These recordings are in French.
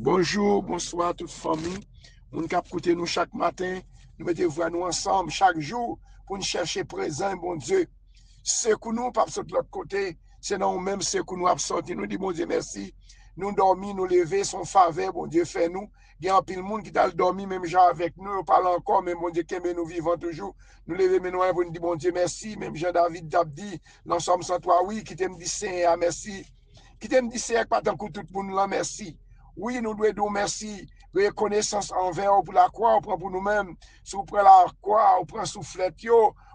Bonjour, bonsoir toute famille. Nous cap écouter nous chaque matin. Nous mettons voir nous ensemble chaque jour pour nous chercher présent, bon Dieu. Ce que nous pas de l'autre côté, c'est non même ce que nous avons sorti. Nous disons bon Dieu merci. Nous dormir, nous lever, son faveur, bon Dieu fait nous. Il y a un pile monde qui t'a dormi même genre avec nous, on parle encore, mais bon Dieu que nous vivons toujours. Nous lever mais nous pour nous dire bon Dieu merci, même Jean David t'a dit l'ensemble sans toi oui, qui t'aime dit Seigneur merci. Qui t'aime dit Seigneur pas tant que tout pour nous la merci. Oui, nous devons dire merci, reconnaissance envers pour la croix, on prend pour nous-mêmes. Si on prend la croix, on prend soufflet,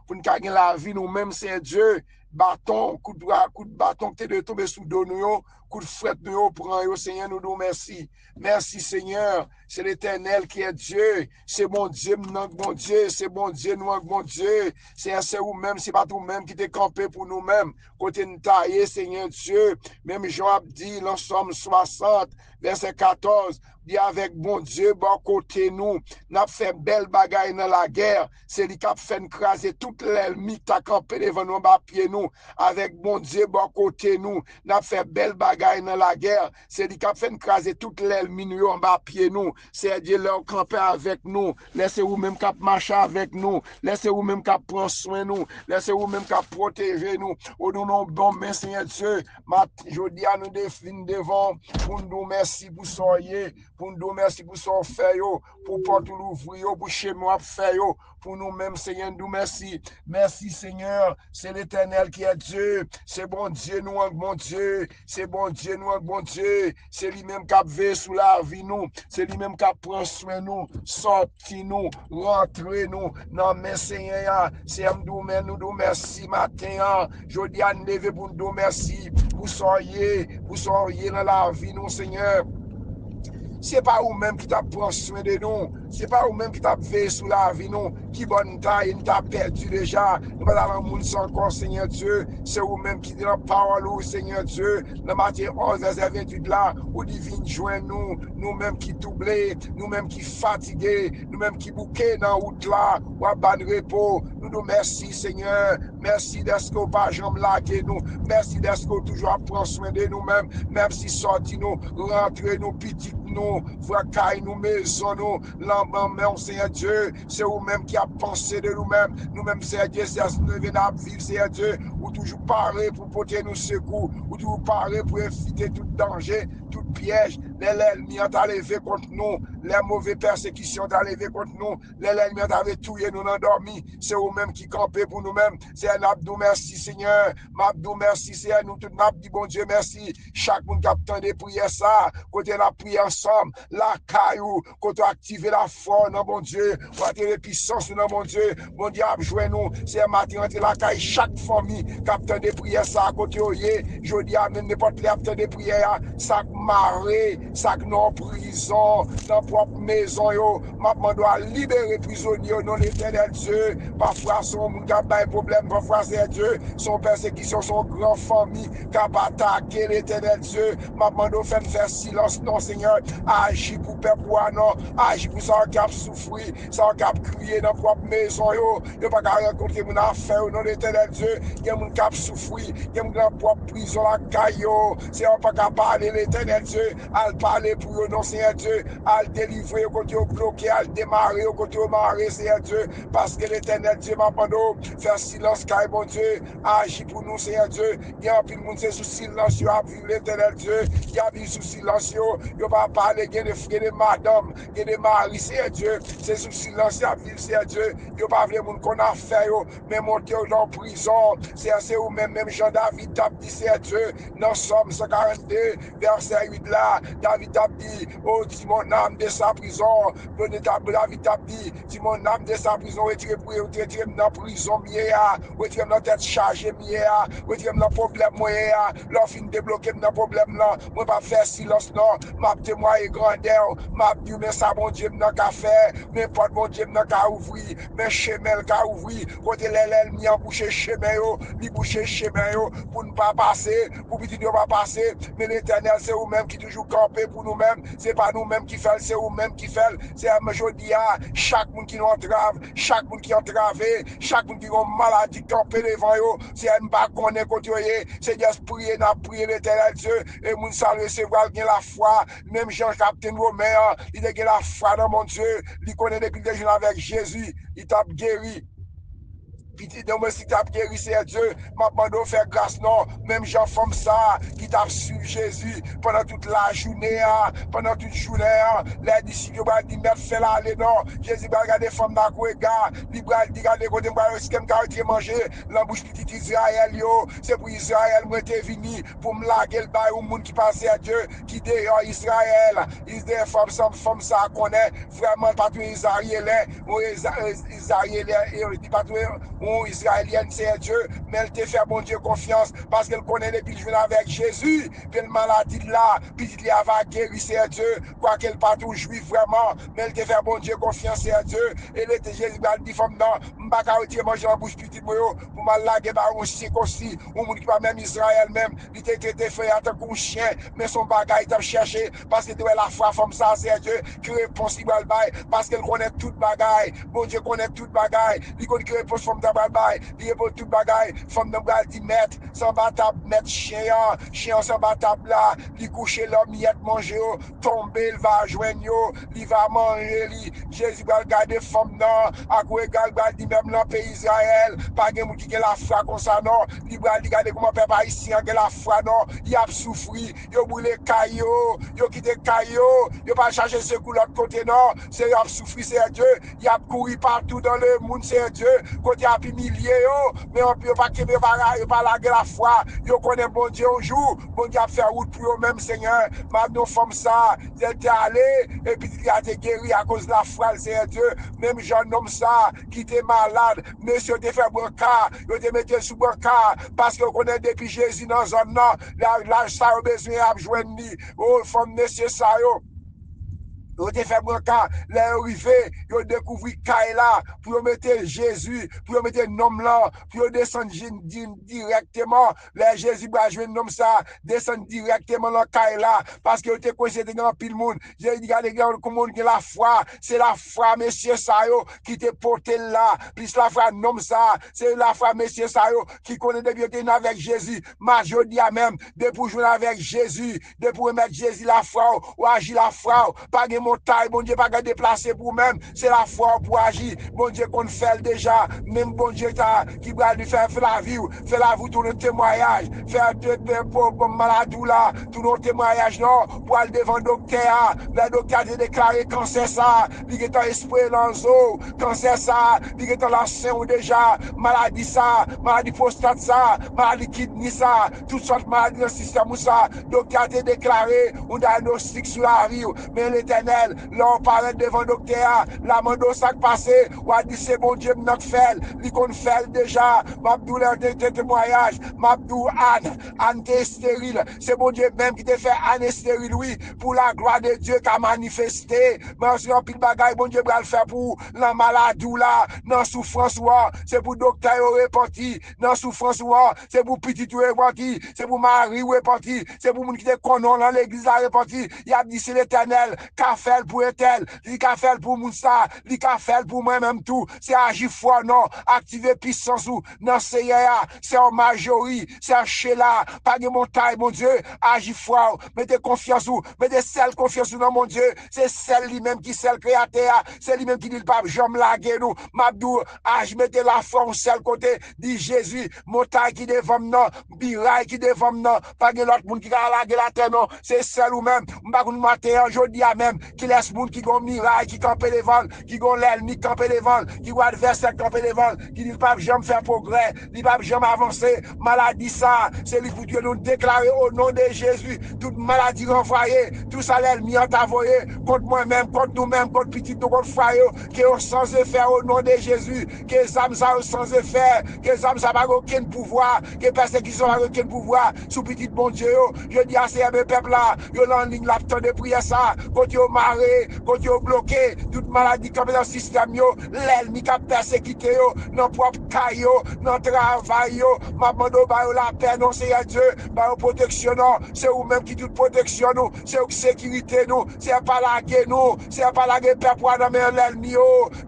pour nous gagner la vie, nous-mêmes, c'est Dieu. Bâton, coup de bâton que tu de tomber sous dos nous, coup de fouette nous, prend yo, Seigneur, nous disons merci. Merci, Seigneur. C'est l'Éternel qui est Dieu. C'est bon Dieu, non, bon Dieu. C'est bon Dieu, nous, bon Dieu. C'est vous-même, c'est pas vous-même qui t'es campé pour nous-mêmes. Côté nous taillé, Seigneur Dieu. Même Job dit, l'ensemble 60, verset 14, dit avec bon Dieu, bon côté nous, n'a fait belle bagaille dans la guerre, c'est lui qui a fait écraser toute l'ennemi qui a campé devant nous, bas pied nous, avec bon Dieu, bon côté nous, n'a fait belle bagaille dans la guerre, c'est lui qui a fait écraser toute l'ennemi nous, en bas pied nous, c'est Dieu leur camper avec nous, laissez-vous même qui marcher avec nous, laissez-vous même qui prendre soin nous, laissez-vous même qui protéger nous, au nom bon, mais Seigneur Dieu, je dis à nous définir devant, pour nous merci pour soyez, pour nous merci pour son fait, pour porter l'ouvrir, pour chez moi faire, pour nous-mêmes, Seigneur, nous merci. Merci, Seigneur. C'est l'Éternel qui est Dieu. C'est bon Dieu, nous, un bon Dieu. C'est bon Dieu, nous, un bon Dieu. C'est lui-même qui a veillé sous la vie, nous. C'est lui-même qui a pris soin nous, sorti nous, rentré nous. Non, mais Seigneur, c'est nous merci matin. Je dis à nous lever pour nous merci. Vous soyez dans la vie, nous, Seigneur. C'est pas vous-même qui t'a pris soin de nous. C'est pas vous-même qui t'a veillé sous la vie, nous. Qui bonne taille, nous t'a perdu déjà. Nous pas dans le monde encore, Seigneur Dieu. C'est vous-même qui dit la parole, Seigneur Dieu. Le matin 11, verset 28 là, où divine joint nous. Nous-mêmes qui doublés, nous-mêmes qui fatigués, nous-mêmes qui bouqués dans la route là, ou à ban repos. Nous nous merci, Seigneur. Merci d'être que pas jamais laguer nous. Merci d'être que toujours prendre soin de nous-mêmes. Merci sorti nous, rentrer nous, petit nous, fracaille nous, maison nous, l'embaume, Seigneur Dieu, c'est vous-même qui a pensé de nous-mêmes, nous-mêmes, Seigneur Dieu, c'est nous venons à vivre, Seigneur Dieu, ou toujours parler pour porter nos secours, ou toujours parler pour éviter tout danger, tout piège, l'ennemi a levé contre nous, les mauvaises persécutions ont levé contre nous, l'ennemi a tué nous endormis, c'est vous-même qui campez pour nous-mêmes, c'est un abdou merci, Seigneur, m'abdou merci, Seigneur, nous tout m'abdou, bon Dieu, merci, chaque monde qui a besoin de prier ça, côté la prière ensemble, la caillou, quand on active la foi, non, bon Dieu, on a la puissance, non, bon Dieu, a joué nous, c'est matin, entre la caille, chaque famille, capteur de prière, ça, à côté, je dis, même n'importe les capteurs de prière, ça marée, ça non prison, dans propre maison, ma doit libérer prisonniers, non, l'Éternel Dieu, parfois, son monde qui a un problème, parfois, c'est Dieu, son persécution, son grand famille, qui a attaqué l'Éternel Dieu, ma doit faire silence, non, Seigneur, agis pour peuple, non, agis pour ça qui a souffert, ça qui a crié dans propre maison, yo pas qu'à rencontrer mon affaire, non, l'Éternel Dieu, il y a mon qui a souffert, il y a mon propre prison, la caillou, c'est pas qu'à parler, l'Éternel Dieu, à parler pour eux, non, Seigneur Dieu, à délivrer, au côté bloqué, à démarrer, au côté marrer, Seigneur Dieu, parce que l'Éternel Dieu m'a demandé, faire silence, car mon Dieu, agis pour nous, Seigneur Dieu, il y a un peu de monde, c'est sous silence, il y a l'Éternel Dieu, il y a sous silence, il n'y a pas parler, il y a des frères, des madames, il y a des maris, Seigneur Dieu, c'est sous silence, il y a vivre, Seigneur Dieu, il n'y a pas vraiment qu'on a fait, mais monter dans prison, c'est ou même Jean David t'a dit, Seigneur Dieu, dans Somme 142, verset 8 là, David t'a dit, oh, si mon âme de sa prison, David t'a dit, si mon âme de sa prison, retirez dans la prison, retirez dans la tête chargée, retirez dans le problème, leur fin débloquer dans le problème là, moi pas faire silence non, m'a témoigner grandeur, m'a dit mais ça bon Dieu n'a qu'à faire, n'importe bon Dieu n'a qu'à ouvrir, mais chemin qu'à ouvrir, côté l'ennemi en boucher chemin yo, li boucher chemin yo pour ne pas passer, pour petit ne pas passer, mais l'Éternel c'est où nous-mêmes qui toujours camper pour nous-mêmes. C'est pas nous-mêmes qui fait, c'est nous-mêmes qui fait. C'est aujourd'hui, chaque monde qui nous entrave, chaque monde qui est entravé, chaque monde qui a une maladie camper devant eux. C'est un pas qu'on est côté, c'est juste prier, n'a prié l'éternel Dieu, et moun ça recevoir bien la foi. Même Jean Capitaine Romain, il a la foi dans mon Dieu, il connaît depuis des jours avec Jésus, il t'a guéri. Petit domestique t'a guéri, c'est Dieu. M'a demandé de faire grâce, non. Même gens femme ça, qui t'a suivi Jésus pendant toute la journée, pendant toute journée, les disciples vont dire, mais fais la aller, non. Jésus va regarder femme dans le regard, il va dire, regardez, côté, ce qu'il m'a manger, la bouche petite Israël, yo. C'est pour Israël, moi, t'es venu pour me laguer le bail au monde qui passe à Dieu, qui dehors Israël. Ils des femmes ça, connaît vraiment pas tout Israël, ou Israël, et pas tout Israélienne, c'est Dieu, mais elle te fait bon Dieu confiance parce qu'elle connaît depuis le jour avec Jésus, puis le maladie là, puis il va guérir, c'est Dieu, quoi qu'elle pas tout juif vraiment, mais elle te fait bon Dieu confiance, c'est Dieu, et le Jésus va dire, femme non, m'baka retirer manger en bouche petite pour mal laguer par un chien aussi, ou moun qui pas même Israël même, il te traité fait en tant qu'un chien, mais son bagage t'a cherché, parce que tu es la foi, femme ça, c'est Dieu, qui réponse il va le bail, parce qu'elle connaît toute bagaille, bon Dieu connaît toute bagaille, il connaît qui réponse femme il est pour tout bagaille, femme de bral dit mettre, sans batable, mettre chien sans batable là, il couche l'homme, il est mangé, tomber, il va joindre, il va manger, Jésus va regarder femme non, à quoi égal, il dit même dans le pays Israël, pas de monde qui a la foi comme ça non, il va regarder comment peuple haïtien a la foi non, il a souffri, il a brûlé caillou, il a quitté caillou, il a pas cherché ce coup l'autre côté non, c'est il a souffri, c'est Dieu, il a couru partout dans le monde, c'est Dieu, côté a milliers, mais on peut pas qu'il pas laguer la foi. Yo connaît bon Dieu un jour, bon Dieu a fait route pour eux même Seigneur. Maintenant femme ça, ils étaient allés et puis il a été guéri à cause de la foi, c'est Dieu. Même jeune homme ça, qui était malade, monsieur te fait brancard, yo te mettait sous brancard parce que connaît depuis Jésus dans zone là, là ça a besoin à joindre. Oh femme monsieur ça yo. Ils ont fait brancard, les arrivés, ils ont découvert Kaila, pour mettre Jésus, pour mettre un homme là, pour descendre directement, les Jésus va jouer un homme ça, descendre directement dans Kaila, parce que ils ont considéré dans pile monde. J'ai dit, regardez, comment on a la foi, c'est la foi, monsieur Sayo, qui te porté là, plus la foi, homme ça, c'est la foi, monsieur Sayo, qui connaît depuis que avec Jésus, majorité même, depuis pour jouer avec Jésus, depuis pour mettre Jésus la foi, ou agir la foi, pas de montagne, bon Dieu, pas de déplacer pour même, c'est la foi pour agir, bon Dieu, qu'on fait déjà, même bon Dieu, qui va lui faire la vie, tout le témoignage, faire pour malade là, tout le témoignage, non, pour aller devant le docteur, le docteur a déclaré cancer ça, il est en esprit dans le zoo, cancer ça, il est en la sein déjà, maladie ça, maladie prostate ça, maladie kidney ça, toutes sortes de maladies dans le système ça, docteur a déclaré un diagnostic sur la vie, mais l'éternel, là on parlait devant le docteur, la mando sac passé, ou a dit c'est bon Dieu, notre fait, il qu'on fait déjà, Mabdou leur témoignage, Mabdou Anne t'es stérile, c'est bon Dieu même qui t'a fait Anne stérile, oui, pour la gloire de Dieu qui a manifesté, mais on se rend pile bagaille, bon Dieu va le faire pour la maladie là, dans souffrance ou c'est pour docteur reparti, dans souffrance ou c'est pour petit reparti, c'est pour Marie reparti, c'est pour moun qui te connaît dans l'église reparti, il a dit c'est l'éternel, qu'a fait pour Etel, il qu'a fait pour Moussa, il qu'a fait pour moi-même tout, c'est agir fort non, activer puissance ou, non c'est en majorité, c'est en chéla, pas de montagne mon Dieu, agir fort, mettez confiance ou, mettez celle confiance dans mon Dieu, c'est celle lui-même qui celle créateur, c'est lui-même qui dit le pape, j'aime laguer nous, Mabdou, mettez la foi au seul côté, dit Jésus, montagne qui devant non, biraille qui devant non, pas de l'autre monde qui va laguer la terre non, c'est celle ou même, m'bagou matin, aujourd'hui même, qui laisse monde qui gon miraille, qui campe les vents, qui gon l'ennemi campe les vents, qui voit adversaire campe les vents, qui dit le pape j'aime faire progrès, le pape j'aime avancer, maladie ça, c'est lui pour Dieu nous déclarer au nom de Jésus, toute maladie renvoyée, tout ça l'ennemi en envoyé, contre moi-même, contre nous-mêmes, contre petit, contre frère, qui est sans effet au nom de Jésus, que les âmes sont sans effet, que les âmes n'ont aucun pouvoir, que les persécutions n'ont aucun pouvoir, sous petit bon Dieu, je dis à ces peuple là, yo en ligne la de prière ça, quand yo maré, côté bloqué, toute maladie comme dans le système, l'ennemi qui a persécuté, dans propre caillou, dans travail, ma demande la paix, non, c'est Dieu, par protection, c'est vous-même qui toute protection, nous, c'est sécurité, nous, c'est pas la guerre, nous, c'est pas la guerre, peuple, dans l'ennemi,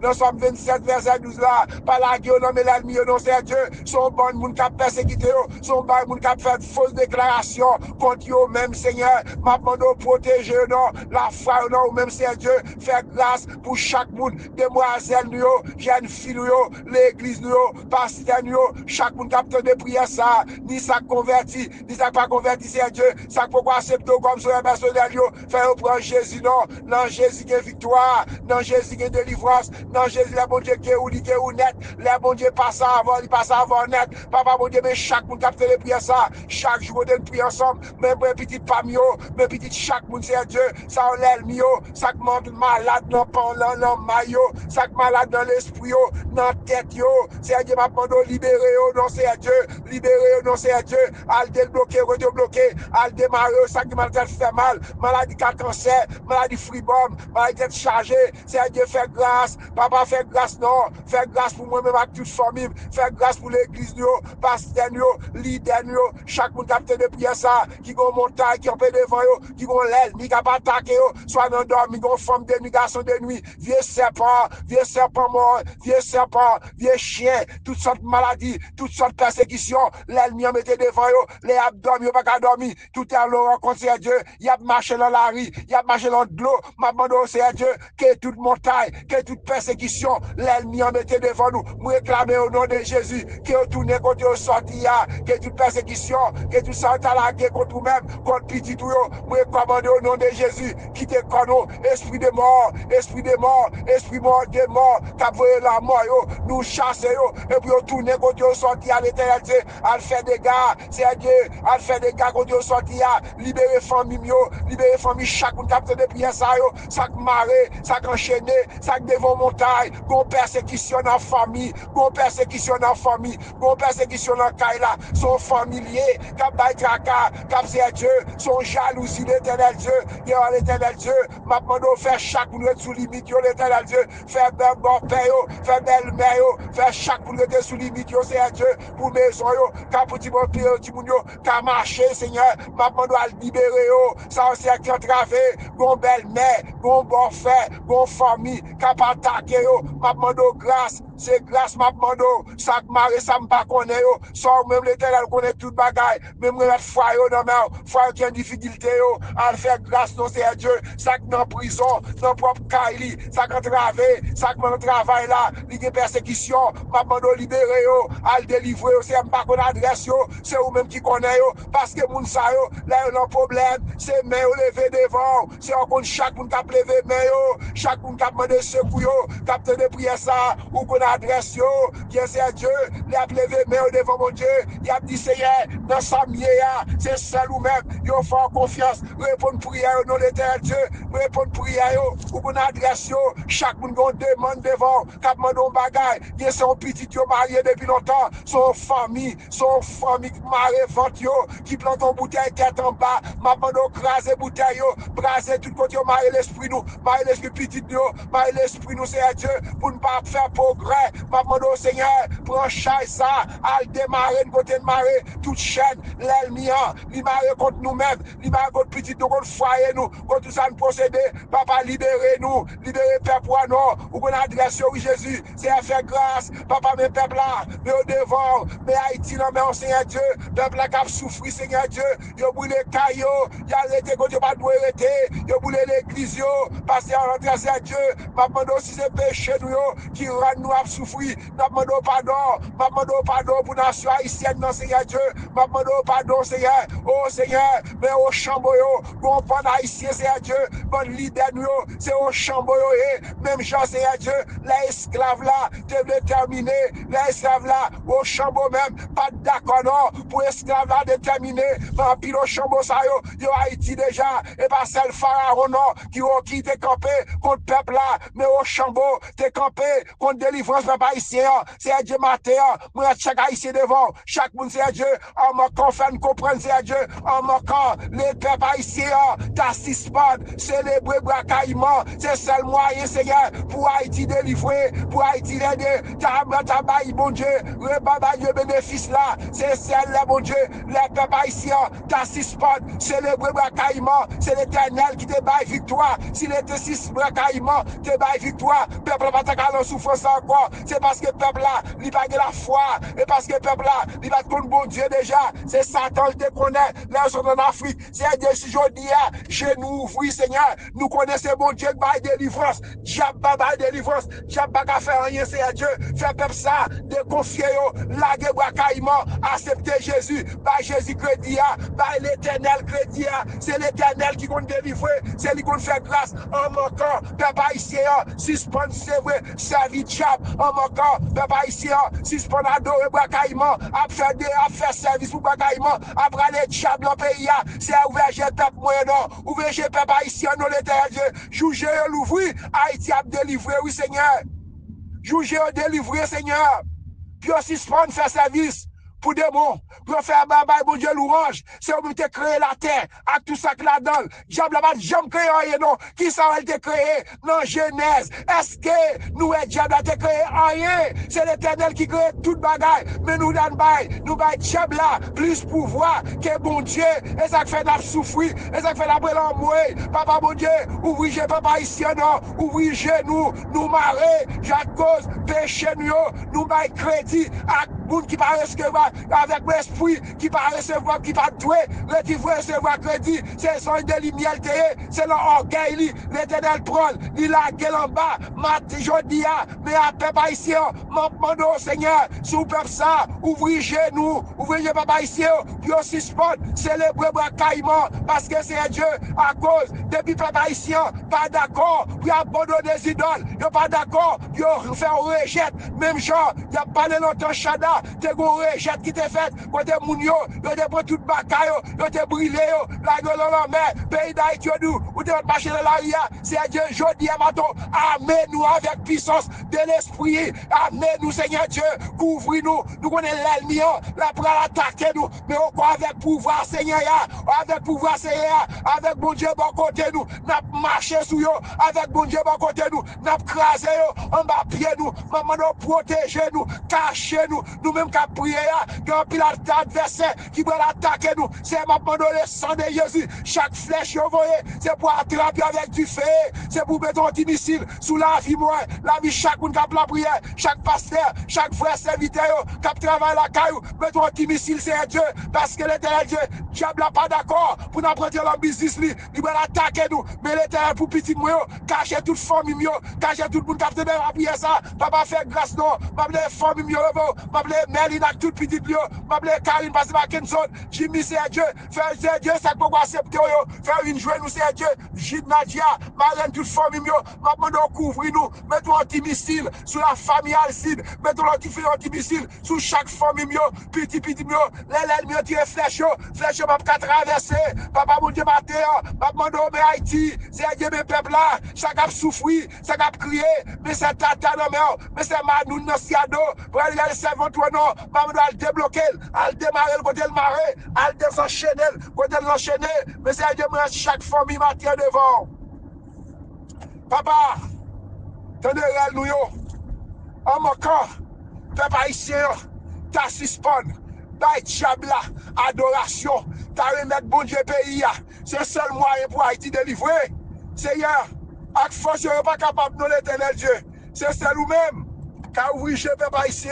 dans Somme 27, verset 12 là, pas la guerre, non, mais l'ennemi, non, c'est Dieu, son bon monde qui a persécuté, son bon monde qui a fait fausse déclaration contre eux, même Seigneur, ma demande protéger, non, la foi, non, ou même c'est Dieu, faire grâce pour chaque monde, demoiselle, nous, jeune fille, nous, l'église, nous, pasteur, nous, chaque monde qui a besoin de prier ça, ni ça converti, ni ça pas converti, c'est Dieu, ça pourquoi accepter comme sur un personnel, faire prendre Jésus, non, Jésus qui est victoire, non, Jésus qui est délivrance, non, Jésus, le bon Dieu qui est ou net, le bon Dieu passe avant, il passe avant net, papa, bon Dieu, mais chaque monde qui a fait de prier ça, chaque jour, on prie ensemble, même pour petit pamio, mais petit chaque monde, c'est Dieu, ça on l'aile mio, ça monde malade dans le dans maillot, ça malade dans l'esprit, dans la tête, c'est Dieu, m'a demandé libérer, non, c'est Dieu, libérer, non, c'est Dieu, al débloquer, redébloquer, al démarrer, ça qui m'a fait mal, maladie cancer, maladie fribom, maladie tête chargée, c'est Dieu, fait grâce, papa, fait grâce, non, fait grâce pour moi-même avec toute famille, fait grâce pour l'église, pasteur, leader, chaque monde qui a fait de prier ça, qui a montagne, qui a fait devant, qui a l'aile, qui a pas attaqué, soit dans dormi, qui a femme de nuit, garçon de nuit, vieux serpent mort, vieux serpent, vieux chien, toutes sortes de maladies, toutes sortes de persécutions, l'ennemi a mis devant, les abdomen, pas qu'à dormir, tout à l'heure rencontré Dieu, il a marché dans la rue, il a marché dans l'eau, m'a demandé au Seigneur Dieu, que toute montagne, que toute persécution, l'ennemi a mis devant nous, nous réclamer au nom de Jésus, que vous tournez contre vous sortir, que toute persécution, que tout ça à la guerre contre vous-même, contre petit tout, nous recommandons au nom de Jésus, qui te connaît, esprit de mort, esprit mort, de mort, qui a volé la mort, nous chasser, et puis tourner contre vous sortir à l'éternel Dieu, à faire des gars, c'est Dieu, à faire des gars contre vous sortir, libérer famille, libérer famille, chaque monde qui a de prier ça, ça maré, ça enchaîné, ça devant montagne, qu'on persécution dans la famille, qu'on persécution dans la famille, qu'on persécution dans la caille, son familier, qui a baillé tracas, qui a c'est Dieu, son jalousie, l'éternel Dieu, l'éternel Dieu, m'a demandé de faire chaque monde sous limite, l'éternel Dieu, faire bel bon-père, faire belle-mère, faire chaque monde sous limite, c'est Dieu, pour maison, qui a petit bon pire, qui a marché, Seigneur, m'a demandé de libérer, ça c'est qui a travé, gon belle-mère, gon bon-frère, gon famille, qui a pas attaqué, m'a demandé grâce, c'est grâce, m'a demandé, ça marre, ça me pas connaît, ça même l'éternel connaît toute bagaille, même remettre foi, non, mais foi qui a une difficulté, à faire grâce, non, c'est Dieu, ça qui dans prison, dans propre caille, ça qui a travé, ça qui a travail là, il y a persécution, m'a demandé libérer, à le délivrer, c'est pas qu'on adresse, c'est vous-même qui connaît, parce que moun sa là, il y a un problème, c'est main levé devant, c'est encore chaque monde qui a levé main, chaque monde qui a demandé secours, qui a de prier ça, ou qu'on adresse, qui est Dieu, il a levé main devant mon Dieu, il a dit Seigneur, dans sa mienne, c'est seul ou même, il faut confiance, répondre prière au nom de l'éternel Dieu, répondre prière, ou qu'on adresse, chaque monde qu'on demande devant, qui a demandé un bagage, il y a son petit marié depuis longtemps, son famille marié vente, qui plante en bouteille tête en bas, m'a demandé craser bouteille, braser tout côté, marié l'esprit nous, marié l'esprit petit nous, marié l'esprit nous, c'est Dieu, pour ne pas faire progrès, m'a demandé au Seigneur, prends chaise ça, à démarrer, de côté de marrer, toute chaîne, l'ennemi, il marre contre nous-mêmes, il marre contre petit nous, contre foyer nous, contre tout ça nous posséder, papa, libérez-nous, libérez peuple pour nous, ou qu'on adresse oui Jésus, c'est à faire grâce, papa, mes peuples là, mais au devant, mais Haïti, non, mais on Seigneur Dieu, peuple là qui a souffert, Seigneur Dieu, il a brûlé caillou, il a arrêté quand il n'a pas dû arrêter, il a brûlé l'église, parce qu'il a rentré Seigneur Dieu, m'a demandé aussi ces péchés nous, qui rendent nous à souffrir, m'a demandé pardon pour la nation haïtienne, non, Seigneur Dieu, m'a demandé pardon, Seigneur, oh Seigneur, mais au chambre, bon pan haïtien, Seigneur Dieu, bon leader nous, c'est au chambre, même Jean, Seigneur Dieu, les esclaves là, devaient terminer, les esclaves là, au chambre même, pas d'accord, non, pour esclaves là déterminer, par pile au chambre, ça yo Haïti déjà, et pas celle pharaon, non, qui t'est campé contre peuple là, mais au chambre, t'es campé contre délivrance. délivrance, papa haïtien, c'est Dieu matin, moi, chaque haïtien devant, chaque monde, c'est Dieu, en manquant, faire nous comprendre, c'est Dieu, en manquant, les peuples haïtiens, ta suspend, célébrer bracaillement, c'est seul moyen, Seigneur, pour Haïti délivrer, pour Haïti aider, ta baille, bon Dieu, rebaba Dieu bénéfice là, c'est celle-là, bon Dieu, les peuples haïtiens, ta suspend, célébrer bracaillement, c'est l'Éternel qui te baille victoire, s'il était six bracaillement, te baille victoire, peuple pas ta souffrance encore, c'est parce que peuple là, il pas la foi, et parce que peuple là, il va contre bon Dieu déjà, c'est Satan qui te connaît, là sont en Afrique, c'est Dieu si je dis, genoux ouvris Seigneur, nous connaissons bon Dieu qui baille délivrance, diable baille délivrance, diable pas faire rien, c'est Dieu, fait peuple ça, de confier, laguer bracaillement, accepter Jésus, par Jésus crédit, par l'éternel crédit, c'est l'éternel qui compte délivrer, c'est lui qui compte faire grâce, en manquant, papa ici, suspend, c'est vrai, servi diable, en manquant, papa ici, suspend, adorer bracaillement, à faire service pour bracaillement, après les diables dans le pays, c'est ouvert, j'ai peuple moyen, ouvert, j'ai papa ici, non, l'éternel, juger l'ouvrir, Haïti a délivré, oui, Seigneur, juger délivré, Seigneur, puis aussi suspend, faire service, pour des mots, pour faire babaye, bon Dieu, louange, c'est où tu créé la terre, avec tout ça que là-dedans, diable n'a pas jamais créé rien, non, qui ça elle t'a créé, non, Genèse, est-ce que nous, diable a créé rien, c'est l'éternel qui crée toute bagaille, mais nous, dans bail, nous, bail diable là, plus pouvoir que bon Dieu, et ça fait notre souffrir, et ça fait la brûler en mourir, papa, bon Dieu, ouvrez, papa, ici, non, ouvrez, nous marrer, j'à cause, péché, nous, bail crédit, à monde qui paraît recevoir avec l'esprit, qui paraît recevoir, qui va doué, qui veut recevoir crédit, c'est son de lumière, c'est l'orgueil, l'éternel prend, il a gueule en bas, jodia, mais à peuple ici, mon demande au Seigneur, sous peuple ça, ouvrez genoux, ouvrez papa ici, puis aussi sport, célébrer bracaillement, parce que c'est Dieu, à cause, depuis peuple ici, pas d'accord, puis abandonner les idoles, il pas d'accord, puis faire rejet, même genre, il n'y a pas de longtemps chada, te go rejet qui te fait, côté mounio, yo te prend toute bakaille, yo te brûlé, la gueule dans la mer, pays d'Haïti, ou te marcher dans la ria, c'est Dieu, jodi à matin, amène-nous avec puissance de l'esprit, amène-nous Seigneur Dieu, couvre-nous, nous connaissons l'ennemi, la pour attaquer nous, mais encore avec pouvoir Seigneur, avec pouvoir Seigneur, avec bon Dieu bon côté nous, n'a marché sur yo, avec bon Dieu bon côté nous, n'a crasé yo, en bas pied nous, maman nous protéger nous, cacher nous, nous-mêmes qui prions, qui ont pris l'adversaire qui veut attaquer nous, c'est maintenant le sang de Jésus, chaque flèche envoyée, c'est pour attraper avec du feu, c'est pour mettre un missile sous la vie moi, la vie chaque monde qui a la prière, chaque pasteur, chaque frère serviteur qui travaille la caillou, mettre un petit missile, c'est Dieu, parce que l'éternel Dieu, diable n'a pas d'accord pour nous prendre leur business, il va attaquer nous, mais l'éternel pour petit moi, cacher toute famille, cacher tout le monde qui a la prière ça, papa fait grâce non, m'appeler famille, m'appeler Merlin avec tout petit bio, m'appeler Karine parce que Mackinson, Jimmy c'est Dieu, faire Dieu, ça peut accepter, faire une joie nous c'est Dieu, Gilles Nadia, Marlène toute famille, m'appeler couvrir nous, mettons un petit missile sur la famille Alcide, mettons un petit missile sur chaque famille, petit, l'ennemi tire flèche, m'a pas traverser, papa mon Dieu matin, m'a demandé au Haïti, c'est Dieu mes peuples là, chaque a souffrir, chaque a crié, mais c'est tata non mais c'est Manou non siado, pour aller le servant toi non, maman doit le débloquer, à le démarrer le côté le marrer, à le désenchaîner, côté l'enchaîner, mais c'est Dieu moi chaque famille matin devant. Papa, tenez nous yo, en manquant, peuple haïtien, ta suspend, by diable adoration, ta remettre bon Dieu pays, c'est le seul moyen pour Haïti délivrer. Seigneur, avec force, vous pas capable de nous l'éternel Dieu. C'est seul ou même, car oui, je ne peux pas ici,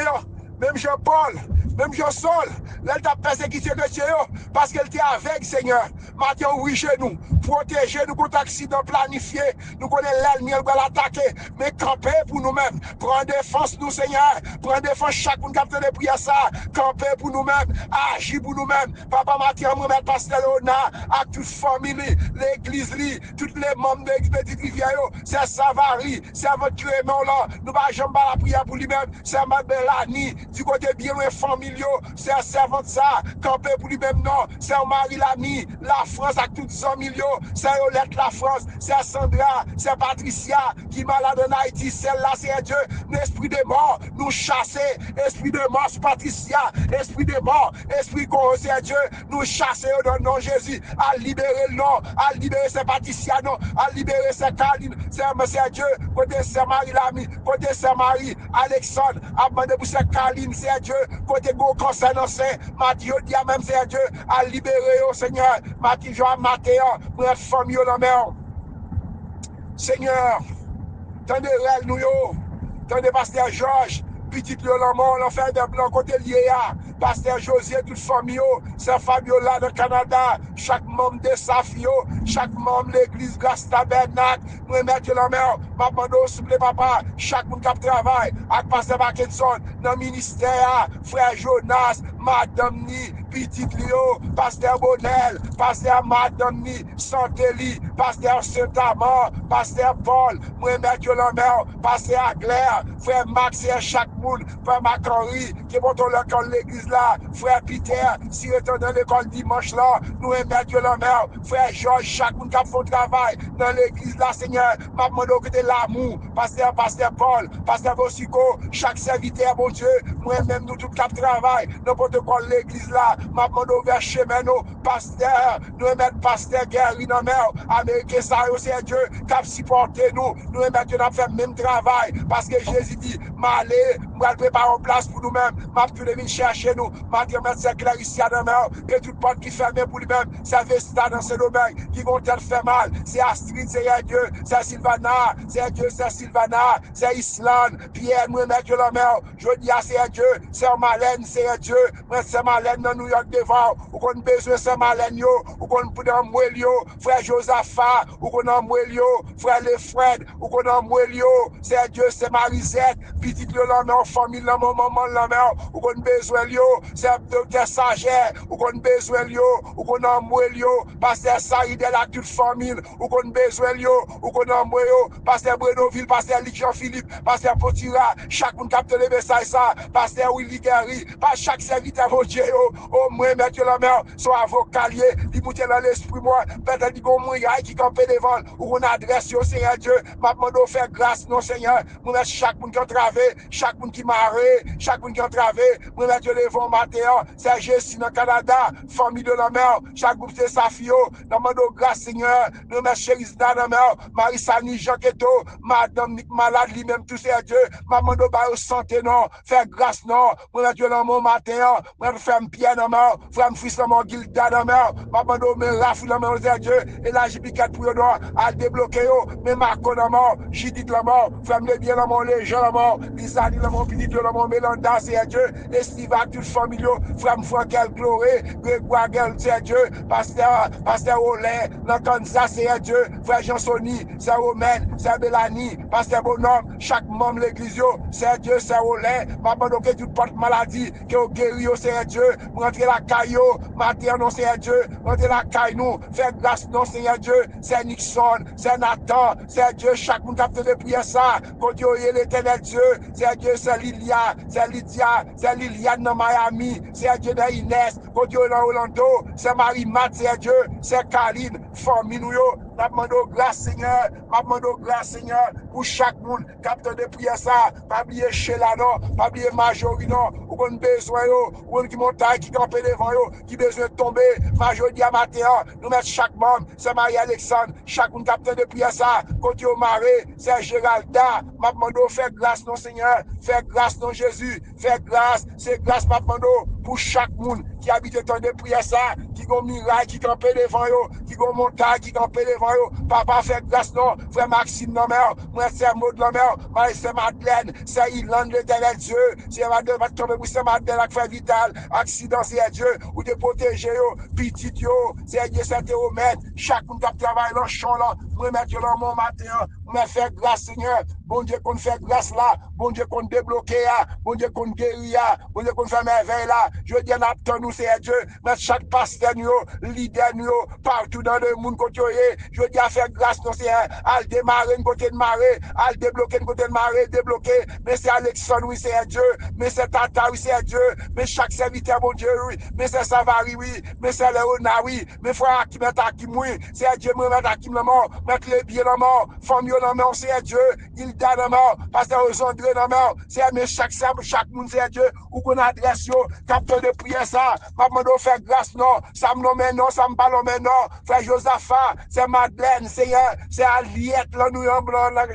même Jean-Paul, même Jean-Sol, elle t'a persécuté chrétien parce qu'elle était avec Seigneur. Maintenant, oui, chez nous, protéger nous contre accident planifié, nous connaissons l'ennemi, elle va l'attaquer, mais camper pour nous-mêmes, prendre défense nous, Seigneur, prendre défense chaque monde qui a besoin de prier ça, camper pour nous-mêmes, agir pour nous-mêmes. Papa Mathieu, moi, pasteur Léonard, à toute famille, l'église, tous les membres de Petite Rivière, c'est Savary, c'est votre Clément là, nous ne jamais la prière pour lui-même, c'est ma Bellani, du côté bien loin familiaux, c'est un servant de ça, camper pour lui-même non, c'est un mari l'ami, la France avec toutes 100 millions, c'est Yolette La France, c'est Sandra, c'est Patricia, qui malade en Haïti, celle-là, c'est Dieu, l'esprit de mort, nous chasser, esprit de mort, Patricia, esprit de mort, esprit corrompu, c'est Dieu, nous chasser dans le nom de Jésus, à libérer le nom, à libérer ces Patricia, non, à libérer ces Caline, c'est Dieu, côté c'est Marie Lamy, côté c'est Marie, Alexandre, à demander pour ces Caline, c'est Dieu, côté go concernant c'est Mathieu, dit même c'est Dieu, à libérer au Seigneur, Mathieu, Jean, Mathéo, pour être famille dans la mer. Seigneur, tendez réel nous yo, tendez pasteur Georges, petit le mort, l'enfer de blanc côté lié à pasteur José, toute famille, c'est Fabiola de Canada, chaque membre de Safio, chaque membre de l'église Grâce Tabernacle, nous mettre la mer, maman s'il vous papa, chaque monde qui travaille, avec pasteur Parkinson, dans le ministère, frère Jonas, madame Ni, petit Léo, pasteur Bonel, pasteur madame Ni, Santéli, pasteur Saint-Amand, pasteur Paul, nous mettre la mer, pasteur Aglaire, frère Max et chaque monde, frère Macari, qui vont dans l'église là, frère Peter, si retourne dans l'école dimanche là, nous mettre la mer, frère Georges, chaque monde qui fait travail dans l'église là, Seigneur, m'a demandé que de l'amour, pasteur Paul, pasteur Bosico, chaque serviteur, bon Dieu, moi-même nous tout qui travail, n'importe quoi l'église là, m'a demandé vers chemin nous, pasteur, nous mettre pasteur Gary dans mer, Américain, ça c'est Dieu, qui a supporté nous mettre dans faire même travail, parce que Jésus dit, m'aller, moi préparer en place pour nous-mêmes, m'a tout venir chercher nous, m'a dit mettre c'est clair ici à la mer, que toute porte qui ferme pour lui-même, c'est Vesta dans ce domaine, qui vont te faire mal, c'est Astrid, c'est Dieu, c'est Sylvana, c'est Dieu, c'est Sylvana, c'est Islande, Pierre, nous mettre la mer, je dis à c'est Dieu, c'est Malène, c'est Dieu, moi c'est Malène dans New York devant, ou qu'on besoin c'est Malène yo, ou qu'on peut dans Moelio, frère Josaphat, ou qu'on en Moelio, frère Lefred, ou qu'on en Moelio, c'est Dieu, c'est Marisette, petit le la mer, famille la maman la mer, ou qu'on besoin yo, c'est docteur Sager, ou qu'on besoin yo, ou qu'on en Moelio, pasteur Saïd et la toute famille, ou qu'on besoin yo, ou qu'on en Moelio, pasteur Brenoville, pasteur Luc Jean-Philippe, pasteur Potira, chaque monde capte le message ça, pasteur Willy Gary, pas chaque serviteur mon Dieu, au moins mettre la mer, soit avocat lié, il monte dans l'esprit moi, peut-être qu'il y a un moyen qui campe devant, ou qu'on adresse au Seigneur Dieu, m'a demandé de faire grâce, non Seigneur, nous mettre chaque monde qui a travaillé, chaque monde qui marre, chaque monde qui a travaillé, nous mettre devant Mathéo, c'est Jésus dans le Canada, famille de la mer, chaque groupe de Safio, nous demandons grâce Seigneur, nous mettre Chéris dans la mer, Marie-Sani, Jean-Keto, Madame Nick malade, lui-même tout c'est Dieu, maman de bail santé non, faire grâce non, nous mettre dans mon Mathéo, nous faire Pierre dans la mer, frère fils dans mon Gilda dans la mer, maman de me rafle dans la mer, c'est Dieu, et là j'ai piqué pour eux à débloquer, mais Marco dans la mort, Judith la mort, frère me bien dans mon léger la mort, Lisani dans mon petit dans mon Mélanda, c'est Dieu, et Steve toute famille, frère Frankel Gloré, Grégoire Guel, c'est Dieu, pasteur Olé, dans Kansas, c'est Dieu, frère Jean-Sony, c'est Romaine, c'est Bélanie, pasteur Bonhomme, chaque membre de l'église, c'est Dieu, c'est Olé, maman donc toute porte maladie, que au guéri, c'est Dieu, rentrer la caillou, matin, non, c'est Dieu, rentrer la caille, nous, faire grâce, non, c'est Dieu, c'est Nixon, c'est Nathan, c'est Dieu, chaque monde qui a fait prier ça, quand Dieu est l'éternel Dieu, c'est Dieu, c'est Lilia, c'est Lydia, c'est Liliane dans Miami, c'est Dieu dans Inès, quand Dieu est dans Orlando, c'est Marie-Mat, c'est Dieu, c'est Caline, famille nous, m'a demandé grâce Seigneur, m'a demandé grâce Seigneur, pour chaque monde, capteur de prière ça, pas oublier Sheila non, pas oublier Majorie non, ou qu'on besoin yo, ou qui montagne, qui campe devant yo, qui besoin de tomber, Majorie à matin, nous mettre chaque membre, c'est Marie-Alexandre, chaque monde capteur de prière ça, côté au Maré, c'est Géralda, m'a demandé faire grâce non Seigneur, faire grâce non Jésus, faire grâce, c'est grâce m'a demandé pour chaque monde qui habite dans de prière ça, qui gon miracle, qui campe devant yo, qui gon montagne, qui campe devant yo, papa fait grâce non, frère Maxime non mère, moi c'est Maud non mère, moi c'est Madeleine, c'est Irlande l'éternel Dieu, c'est Madeleine va tomber pour c'est Madeleine avec frère Vital, accident c'est Dieu, ou de protéger yo, petit yo, c'est Dieu c'est théomètre, chaque monde qui travaille dans le champ là, Moi, mettre dans mon matin, moi, faire grâce, Seigneur. Bon Dieu, qu'on fait grâce là. Bon Dieu, qu'on débloque là. Bon Dieu, qu'on guérit là. Bon Dieu, qu'on fait merveille là. Je dis, n'attend nous, Seigneur Dieu. Mettre chaque pasteur, leader, partout dans le monde, côté, je dis, à faire grâce, non, Seigneur. À démarrer, côté de marée. À débloquer, côté de marée, débloquer. Mais c'est Alexandre, oui, Seigneur Dieu. Mais c'est Tata, oui, Seigneur Dieu. Mais chaque serviteur, bon Dieu, oui. Mais c'est Savary, oui. Mais c'est Léona, oui. Mais frère Hakim, Hakim, oui. Seigneur Dieu, moi, mettre Hakim, la mort. Mettre les billets, la mort. Famille, la mort, Seigneur Dieu. Il donne la mort. Pasteur Osandré, la mort. Seigneur, mais chaque monde, Seigneur Dieu. Ou qu'on adresse, yo. Capteur de prière, ça. Pas de faire grâce, non. Ça me nomme, non. Ça me parle, non. Frère Josaphat, c'est Madeleine, Seigneur. C'est Aliette, là, nous, en blanc, là,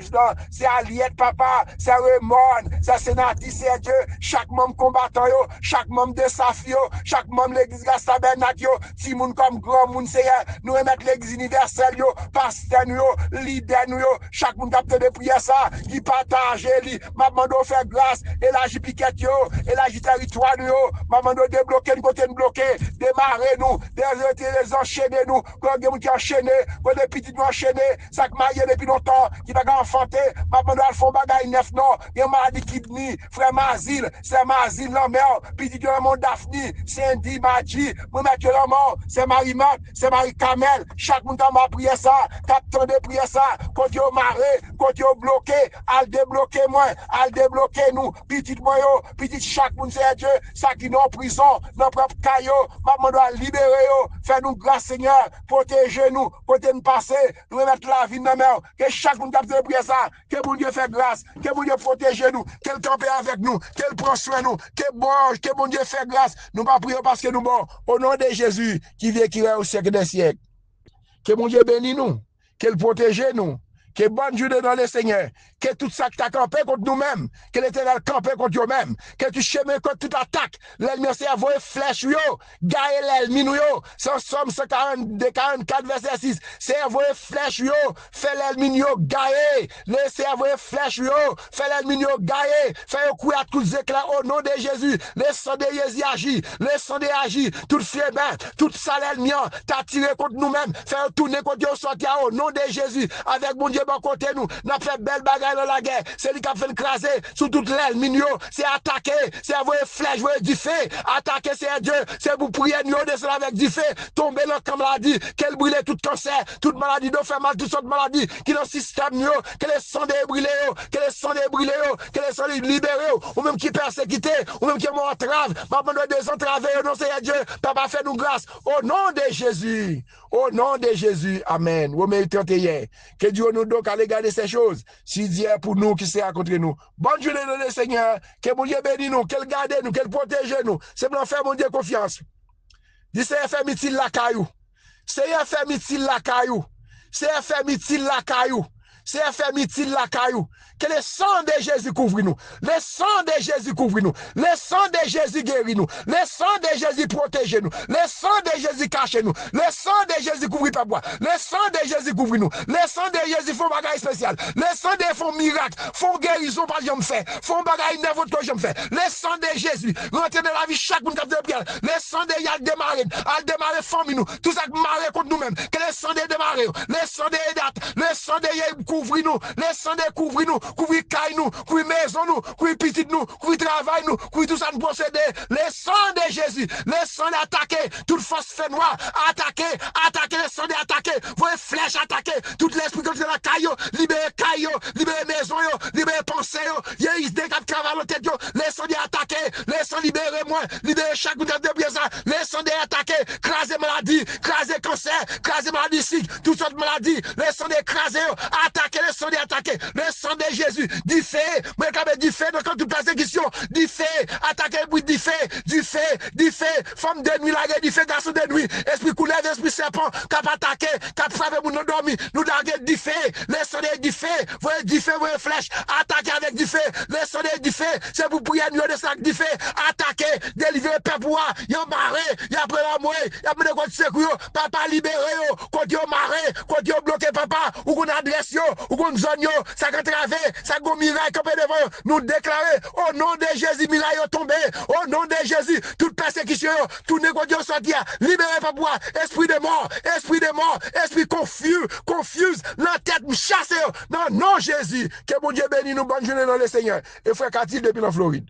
c'est Aliette, papa. C'est Raymond. C'est Sénatis, Seigneur Dieu. Chaque membre combattant, yo. Chaque membre de Safio. Chaque membre de l'église Grâce Tabernacle, yo. Si moun comme grand moun, Seigneur. Nous remettre l'église universelle, yo. Pasteur, yo. Leader, yo. Chaque monde capteur de prière, ça. Qui partage, li. M'a demandé de faire grâce. Élargir piquette, yo. Élargir territoire, yo. M'a demandé de débloquer, le côté de bloquer. Démarrer, nous. Les enchaîner, nous. Quand il y a des gens qui enchaînés. Quand des petits nous enchaînés. Ça qui marié depuis longtemps. Qui va enfanter. M'a demandé de faire bagaille neuf, non. Il y a un maladie kidney. Frère Mazil. C'est Mazil, la mère. Petit Dieu, mon Daphne. C'est Andy, Madji. Moi, mettre la mort. C'est Marie-Mat. C'est Marie-Camel. Chaque monde m'a prié ça. Captain de prier ça. Quand il y a maré. Quand il y a bloqué. Al débloquer moi. Al débloquer nous. Petit moi, petit chaque monde, c'est Dieu. Ça qui nous en prison. Dans propre caillou. Maman doit libérer, fais-nous grâce, Seigneur. Protégez-nous. Côté nous passer. Nous mettre la vie dans la main. Que chaque monde capte de prier ça. Que bon Dieu fait grâce. Que bon Dieu protège nous. Qu'elle campe avec nous. Qu'elle prend soin nous. Que bon Dieu fait grâce. Nous pas prier parce que nous bon. Au nom de Jésus, qui vient qui est au siècle des siècles. Que bon Dieu bénisse nous. Qu'elle protège nous. Que bonne journée dans le Seigneur. Que tout ça qui t'a campé contre nous-mêmes. Que l'Éternel campé contre nous-mêmes. Que tu chemins contre toute attaque. L'ennemi s'est envoyé flèche, yo. Gagne l'ennemi, yo. C'est en Somme 144, verset 6. C'est envoyé flèche, yo. Fait l'ennemi, yo. Gagne. Laissez envoyer flèche, yo. Fait l'ennemi, yo. Gagne. Fait un coup à tous éclats au nom de Jésus. Le sang de Jésus agit. Le sang de agit. Tout fièvre, tout ça l'ennemi, t'as tiré contre nous-mêmes. Fait un tourner contre Dieu, sortir au nom de Jésus. Avec mon Dieu, bon côté nous. N'a fait belle bagarre dans la guerre. C'est lui qui a fait le craser sous toute l'ennemi, c'est attaquer, c'est envoyer flèche, voyer du feu, attaquer, c'est Dieu, c'est pour prier, nous descendre avec du feu, tomber dans la maladie, qu'elle brûle tout cancer, toute maladie, nous fait mal, toutes sortes de maladies, qui dans le système, que les sang brûlés, que les sang brûlés, que les sang libérés, ou même qui persécuté, ou même qui est mort entrave, maman doit désentraver, non, c'est Dieu, papa fait nous grâce, au nom de Jésus, au nom de Jésus, amen. Romains 31, que Dieu nous donc allez garder ces choses, si Dieu est pour nous, qui sera contre nous. Bonne journée, le Seigneur, que mon Dieu bénisse nous, qu'elle garde nous, qu'elle protège nous, c'est pour faire mon Dieu confiance. Dis c'est faire mitil la caillou, c'est faire mitil la caillou, c'est faire mitil la caillou. C'est faire mitil la caillou. Que le sang de Jésus couvre nous. Le sang de Jésus couvre nous. Le sang de Jésus guérit nous. Le sang de Jésus protège nous. Le sang de Jésus cache nous. Le sang de Jésus couvre ta bois. Le sang de Jésus couvre nous. Le sang de Jésus font bagaille spécial. Le sang de font miracle. Font guérison par j'aime fait. Font bagaille neuf que j'aime fait. Le sang de Jésus rentre dans la vie chaque monde qui a prière. Le sang de Yal démarrer. Al démarrer famille nous. Tout ça qui marre contre nous-mêmes. Que le sang de démarrer. Le sang de date. Le sang de couvrir nous, laissez couvrir nous, couvrir caille nous, couvrir maison nous, couvrir petit nous, couvrir travail nous, couvrir tout ça nous posséder. Le sang de Jésus, le sang d'attaquer, toute force fait noire, attaquer, le sang d'attaquer, vos flèches attaquer, toute l'esprit contre la caillou, libérer caillou, libérer maison, libérer pensée, il y a idée qui travaille la tête, le sang d'attaquer, le sang libérer moi, libérer chaque bout de bien ça, le sang d'attaquer, craser maladie, craser cancer, craser maladie toutes sortes de maladies, le sang d'écraser, attaquer le sang d'attaquer, le sang de Jésus, du feu, moi quand du feu, dans toute persécution, du feu, attaquer le bruit du feu, femme de nuit, la guerre du feu, garçon de nuit, esprit couleur, esprit serpent, cap attaquer, cap frapper pour nous dormir, nous darguer du feu, le sang du feu, voyez du feu, voyez flèche, attaquer avec du feu, le sang du feu, c'est pour prier nous de sac du feu, attaquer, délivrer peuple, il y a maré, il y a après la mort, y a mené contre secours, papa libéré yo, contre yo maré, contre yo bloqué papa, ou qu'on adresse yo, ou qu'on zone yo, ça quand travé, ça go miraille campé devant, nous déclarer au nom de Jésus miraille yo tombé, au nom de Jésus, toute persécution yo, tout négociation sorti, libéré papa, esprit de mort, esprit confuse, la tête me chasse yo, non Jésus, que mon Dieu bénisse nous bonne journée dans le Seigneur. Et frère Cathy depuis la Floride.